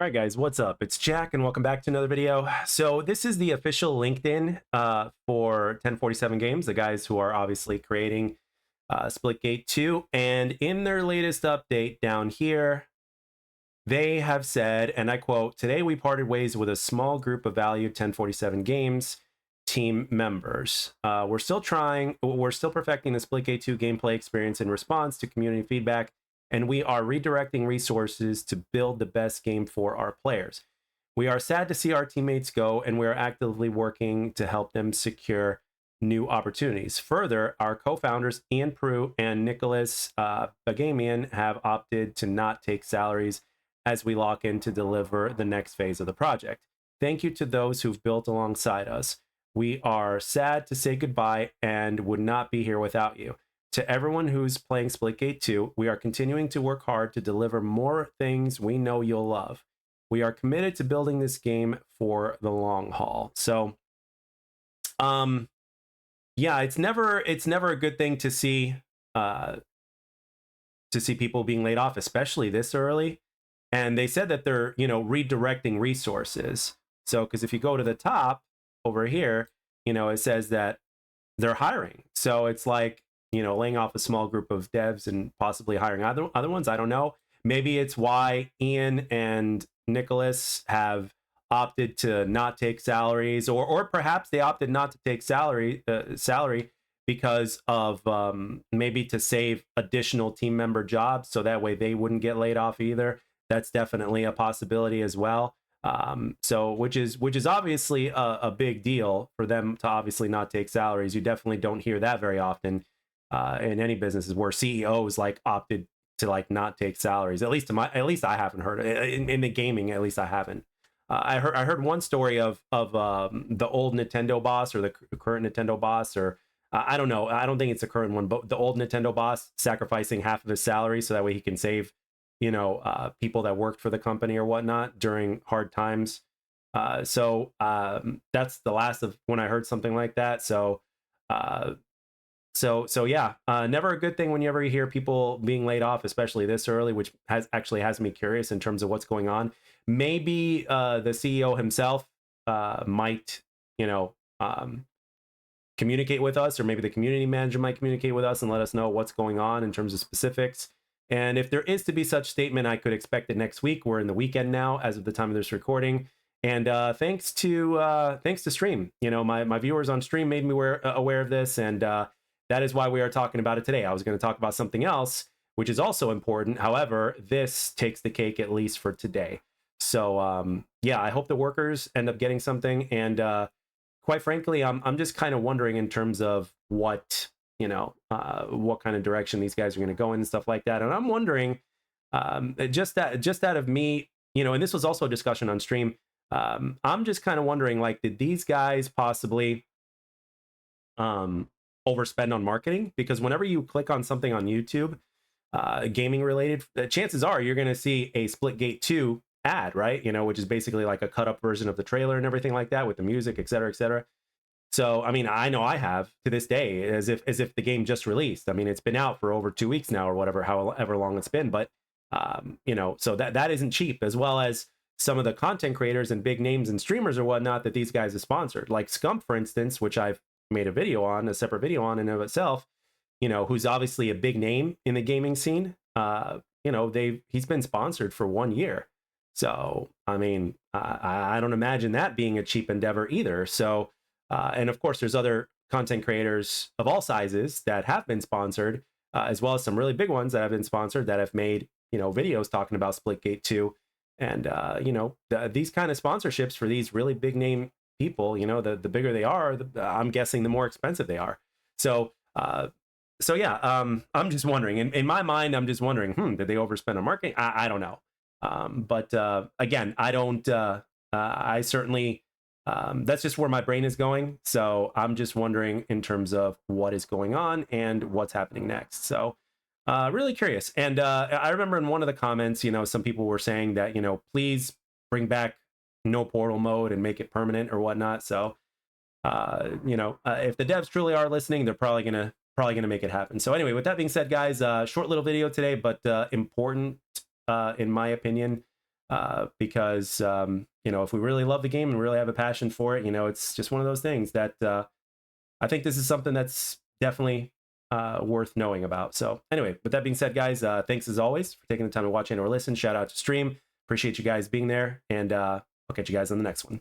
All right, guys, what's up? It's Jack, and welcome back to another video. So this is the official LinkedIn for 1047 Games, the guys who are obviously creating Splitgate 2. And in their latest update down here, they have said, and I quote, "Today we parted ways with a small group of valued 1047 Games team members. We're still perfecting the Splitgate 2 gameplay experience in response to community feedback, and we are redirecting resources to build the best game for our players. We are sad to see our teammates go, and we are actively working to help them secure new opportunities. Further, our co-founders Ian Prue and Nicholas Bagamian have opted to not take salaries as we lock in to deliver the next phase of the project. Thank you to those who've built alongside us. We are sad to say goodbye and would not be here without you. To everyone who's playing Splitgate 2, we are continuing to work hard to deliver more things we know you'll love. We are committed to building this game for the long haul." So, yeah, it's never a good thing to see people being laid off, especially this early. And they said that they're, redirecting resources. So, because if you go to the top over here, it says that they're hiring. So it's like, laying off a small group of devs and possibly hiring other ones. I don't know. Maybe it's why Ian and Nicholas have opted to not take salaries, or perhaps they opted not to take salary because of maybe to save additional team member jobs, so that way they wouldn't get laid off either. That's definitely a possibility as well. So which is obviously a big deal for them to obviously not take salaries. You definitely don't hear that very often in any businesses where CEOs opted to not take salaries. At least I haven't heard it. In the gaming, at least I haven't. I heard one story of the old Nintendo boss, or the current Nintendo boss, or I don't know. I don't think it's the current one, but the old Nintendo boss sacrificing half of his salary so that way he can save people that worked for the company or whatnot during hard times. So that's the last of when I heard something like that. So yeah, never a good thing whenever you hear people being laid off, especially this early, which has me curious in terms of what's going on. Maybe the CEO himself might, communicate with us, or maybe the community manager might communicate with us and let us know what's going on in terms of specifics. And if there is to be such statement, I could expect it next week. We're in the weekend now, as of the time of this recording. And thanks to stream, my viewers on stream made me aware of this, and that is why we are talking about it today. I was going to talk about something else, which is also important. However, this takes the cake, at least for today. So yeah, I hope the workers end up getting something. And quite frankly, I'm just kind of wondering in terms of what kind of direction these guys are going to go in and stuff like that. And I'm wondering, just out of me, and this was also a discussion on stream. I'm just kind of wondering, did these guys possibly overspend on marketing? Because whenever you click on something on YouTube, gaming related, chances are you're going to see a Splitgate 2 ad, right? Which is basically like a cut up version of the trailer and everything like that, with the music, et cetera, et cetera. So, I mean, I know I have to this day, as if the game just released. I mean, it's been out for over 2 weeks now, or whatever, however long it's been. But, so that isn't cheap, as well as some of the content creators and big names and streamers or whatnot that these guys have sponsored. Like Scump, for instance, which I've made a separate video on in and of itself, who's obviously a big name in the gaming scene. He's been sponsored for 1 year. So, I mean, I don't imagine that being a cheap endeavor either. So, and of course, there's other content creators of all sizes that have been sponsored, as well as some really big ones that have been sponsored that have made, videos talking about Splitgate 2. And, these kind of sponsorships for these really big name people, the bigger they are, I'm guessing the more expensive they are. So, yeah, I'm just wondering, in my mind, I'm just wondering, did they overspend on marketing? I don't know. But again, I don't, I certainly, that's just where my brain is going. So I'm just wondering in terms of what is going on and what's happening next. So really curious. And I remember in one of the comments, some people were saying that, please bring back no portal mode and make it permanent or whatnot. So, if the devs truly are listening, they're probably gonna make it happen. So anyway, with that being said, guys, short little video today, but important in my opinion. because you know, if we really love the game and really have a passion for it, you know, it's just one of those things that I think this is something that's definitely worth knowing about. So anyway, with that being said, guys, thanks as always for taking the time to watch and or listen. Shout out to stream. Appreciate you guys being there, and I'll catch you guys on the next one.